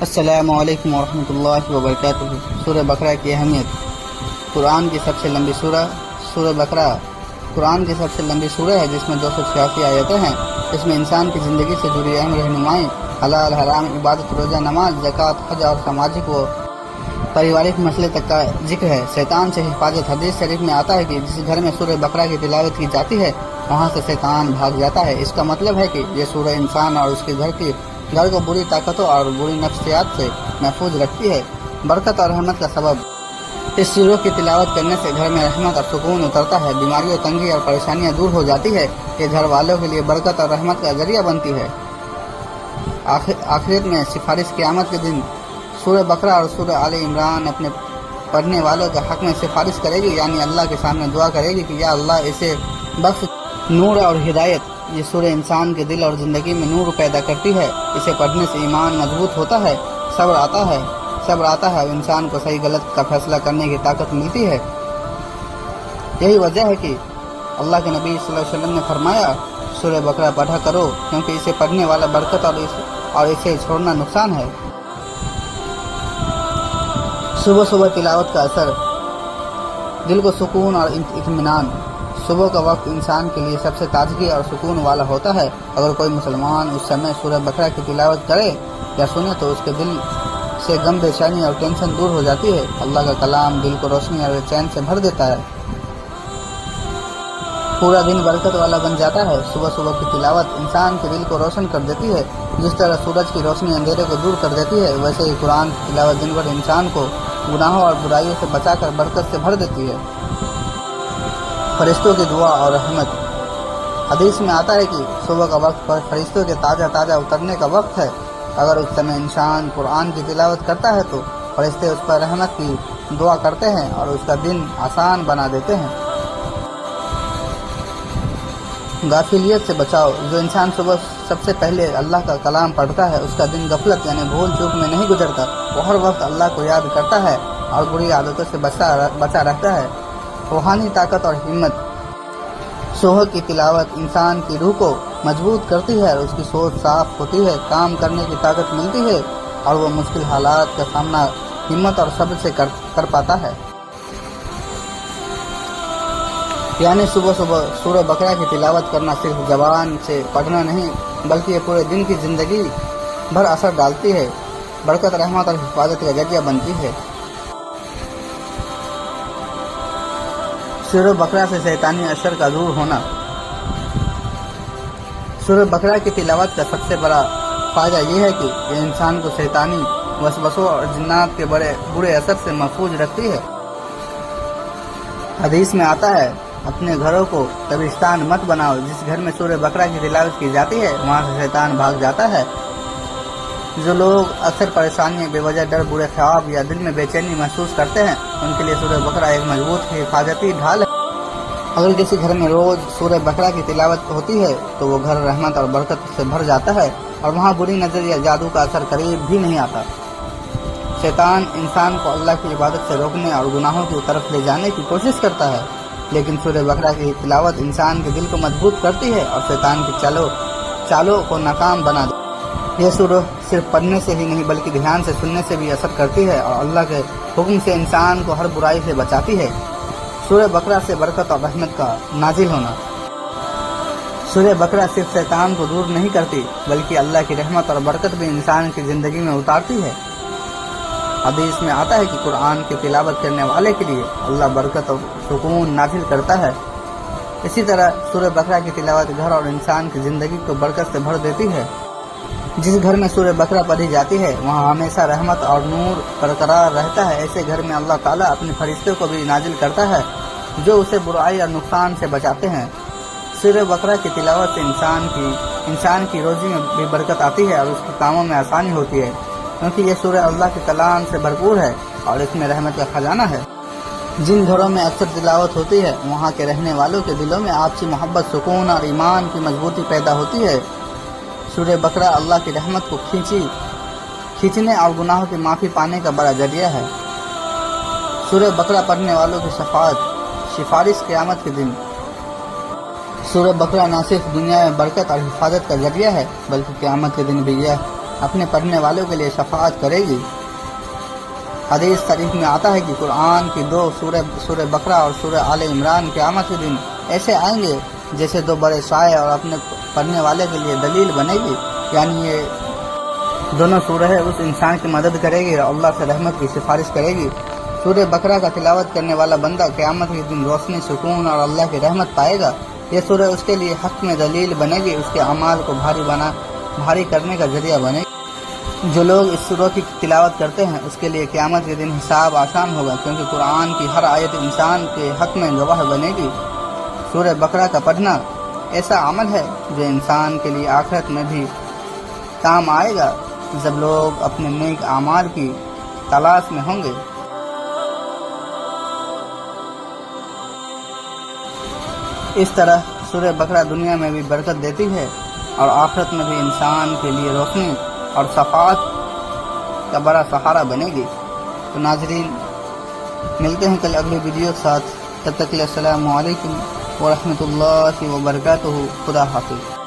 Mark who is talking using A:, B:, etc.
A: السلام علیکم ورحمۃ اللہ وبرکاتہ۔ سورہ بقرہ کی اہمیت۔ قرآن کی سب سے لمبی سورہ بقرہ قرآن کی سب سے لمبی سورہ ہے، جس میں 286 آیتیں ہیں۔ اس میں انسان کی زندگی سے جڑی اہم رہنمائی، حلال حرام، عبادت، روزہ، نماز، زکوٰۃ، حج اور سماجک و پریوارک مسئلے تک کا ذکر ہے۔ شیطان سے حفاظت۔ حدیث شریف میں آتا ہے کہ جس گھر میں سورہ بقرہ کی تلاوت کی جاتی ہے وہاں سے شیطان بھاگ جاتا ہے۔ اس کا مطلب ہے کہ یہ سورہ انسان اور اس کے گھر کو بری طاقتوں اور بری نفسیات سے محفوظ رکھتی ہے۔ برکت اور رحمت کا سبب۔ اس سورہ کی تلاوت کرنے سے گھر میں رحمت اور سکون اترتا ہے، بیماریوں، تنگی اور پریشانیاں دور ہو جاتی ہے۔ یہ گھر والوں کے لیے برکت اور رحمت کا ذریعہ بنتی ہے۔ آخرت میں سفارش۔ قیامت کے دن سورہ بقرہ اور سورہ آل عمران اپنے پڑھنے والوں کے حق میں سفارش کرے گی، یعنی اللہ کے سامنے دعا کرے گی کہ یا اللہ اسے بخش نور اور ہدایت۔ یہ سورہ انسان کے دل اور زندگی میں نور پیدا کرتی ہے۔ اسے پڑھنے سے ایمان مضبوط ہوتا ہے، صبر آتا ہے اور انسان کو صحیح غلط کا فیصلہ کرنے کی طاقت ملتی ہے۔ یہی وجہ ہے کہ اللہ کے نبی صلی اللہ علیہ وسلم نے فرمایا، سورہ بقرہ پڑھا کرو کیونکہ اسے پڑھنے والا برکت اور اسے چھوڑنا نقصان ہے۔ صبح تلاوت کا اثر۔ دل کو سکون اور اطمینان۔ صبح کا وقت انسان کے لیے سب سے تازگی اور سکون والا ہوتا ہے۔ اگر کوئی مسلمان اس سمے سورہ بقرہ کی تلاوت کرے یا سنے تو اس کے دل سے غم، بے چینی اور ٹینشن دور ہو جاتی ہے۔ اللہ کا کلام دل کو روشنی اور چین سے بھر دیتا ہے۔ پورا دن برکت والا بن جاتا ہے۔ صبح کی تلاوت انسان کے دل کو روشن کر دیتی ہے۔ جس طرح سورج کی روشنی اندھیرے کو دور کر دیتی ہے، ویسے ہی قرآن کی تلاوت دن بھر انسان کو گناہوں اور برائیوں سے بچا کر برکت سے بھر دیتی ہے۔ فرشتوں کی دعا اور رحمت۔ حدیث میں آتا ہے کہ صبح کا وقت فرشتوں کے تازہ اترنے کا وقت ہے۔ اگر اس سمے انسان قرآن کی تلاوت کرتا ہے تو فرشتے اس پر رحمت کی دعا کرتے ہیں اور اس کا دن آسان بنا دیتے ہیں۔ غافلیت سے بچاؤ۔ جو انسان صبح سب سے پہلے اللہ کا کلام پڑھتا ہے اس کا دن غفلت یعنی بھول چوک میں نہیں گزرتا۔ وہ ہر وقت اللہ کو یاد کرتا ہے اور بری عادتوں سے بچا رہتا ہے۔ روحانی طاقت اور ہمت۔ صبح کی تلاوت انسان کی روح کو مضبوط کرتی ہے اور اس کی سوچ صاف ہوتی ہے، کام کرنے کی طاقت ملتی ہے اور وہ مشکل حالات کا سامنا ہمت اور صبر سے کر پاتا ہے۔ یعنی صبح سورہ بقرہ کی تلاوت کرنا صرف زبان سے پڑھنا نہیں بلکہ یہ پورے دن کی زندگی بھر اثر ڈالتی ہے، برکت، رحمت اور حفاظت کا ذریعہ بنتی ہے۔ سورہ بقرہ سے شیطانی اثر کا دور ہونا۔ سورہ بقرہ کی تلاوت کا سب سے بڑا فائدہ یہ ہے کہ یہ انسان کو شیطانی وسوسوں اور جنات کے برے اثر سے محفوظ رکھتی ہے۔ حدیث میں آتا ہے، اپنے گھروں کو قبرستان مت بناؤ۔ جس گھر میں سورہ بقرہ کی تلاوت کی جاتی ہے وہاں سے شیطان بھاگ جاتا ہے۔ جو لوگ اکثر پریشانی، بے وجہ ڈر، برے خواب یا دل میں بے چینی محسوس کرتے ہیں ان کے لیے سورہ بقرہ ایک مضبوط حفاظتی ڈھال ہے۔ اگر کسی گھر میں روز سورہ بقرہ کی تلاوت ہوتی ہے تو وہ گھر رحمت اور برکت سے بھر جاتا ہے اور وہاں بری نظر یا جادو کا اثر قریب بھی نہیں آتا۔ شیطان انسان کو اللہ کی عبادت سے روکنے اور گناہوں کی طرف لے جانے کی کوشش کرتا ہے، لیکن سورہ بقرہ کی تلاوت انسان کے دل کو مضبوط کرتی ہے اور شیطان کی چالوں کو ناکام بنا دیتی ہے۔ یہ سورہ صرف پڑھنے سے ہی نہیں بلکہ دھیان سے سننے سے بھی اثر کرتی ہے اور اللہ کے حکم سے انسان کو ہر برائی سے بچاتی ہے۔ سورہ بقرہ سے برکت اور رحمت کا نازل ہونا۔ سورہ بقرہ صرف شیطان کو دور نہیں کرتی بلکہ اللہ کی رحمت اور برکت بھی انسان کی زندگی میں اتارتی ہے۔ حدیث میں آتا ہے کہ قرآن کی تلاوت کرنے والے کے لیے اللہ برکت اور سکون نازل کرتا ہے۔ اسی طرح سورہ بقرہ کی تلاوت گھر اور انسان کی زندگی کو برکت سے بھر دیتی ہے۔ جس گھر میں سورہ بقرہ پڑھی جاتی ہے وہاں ہمیشہ رحمت اور نور برقرار رہتا ہے۔ ایسے گھر میں اللہ تعالیٰ اپنے فرشتوں کو بھی نازل کرتا ہے جو اسے برائی اور نقصان سے بچاتے ہیں۔ سورہ بقرہ کی تلاوت سے انسان کی روزی میں بھی برکت آتی ہے اور اس کے کاموں میں آسانی ہوتی ہے، کیونکہ یہ سورہ اللہ کے کلام سے بھرپور ہے اور اس میں رحمت کا خزانہ ہے۔ جن گھروں میں اکثر تلاوت ہوتی ہے وہاں کے رہنے والوں کے دلوں میں آپسی محبت، سکون اور ایمان کی مضبوطی پیدا ہوتی ہے۔ سورہ بقرہ اللہ کی رحمت کو کھینچنے اور گناہوں کی معافی پانے کا بڑا ذریعہ ہے۔ سورہ بقرہ پڑھنے والوں کی سفارش قیامت کے دن۔ سورہ بقرہ نہ صرف دنیا میں برکت اور حفاظت کا ذریعہ ہے بلکہ قیامت کے دن بھی یہ اپنے پڑھنے والوں کے لیے شفاعت کرے گی۔ حدیث شریف میں آتا ہے کہ قرآن کی دو سورہ بقرہ اور سورہ آل عمران قیامت کے دن ایسے آئیں گے جیسے دو بڑے سائے، اور اپنے پڑھنے والے کے لیے دلیل بنے گی، یعنی یہ دونوں سورہ اس انسان کی مدد کرے گی اور اللہ سے رحمت کی سفارش کرے گی۔ سورہ بقرہ کا تلاوت کرنے والا بندہ قیامت کے دن روشنی، سکون اور اللہ کی رحمت پائے گا۔ یہ سورہ اس کے لیے حق میں دلیل بنے گی، اس کے اعمال کو بھاری کرنے کا ذریعہ بنے گی۔ جو لوگ اس سورہ کی تلاوت کرتے ہیں اس کے لیے قیامت کے دن حساب آسان ہوگا، کیونکہ قرآن کی ہر آیت انسان کے حق میں گواہ بنے گی۔ سورہ بقرہ کا پڑھنا ایسا عمل ہے جو انسان کے لیے آخرت میں بھی کام آئے گا، جب لوگ اپنے نیک اعمال کی تلاش میں ہوں گے۔ اس طرح سورہ بقرہ دنیا میں بھی برکت دیتی ہے اور آخرت میں بھی انسان کے لیے روشنی اور شفاعت کا بڑا سہارا بنے گی۔ تو ناظرین، ملتے ہیں کل اگلی ویڈیو کے ساتھ، تب تک کے لیے السلام علیکم ورحمۃ اللہ وبرکاتہ۔ خدا حافظ۔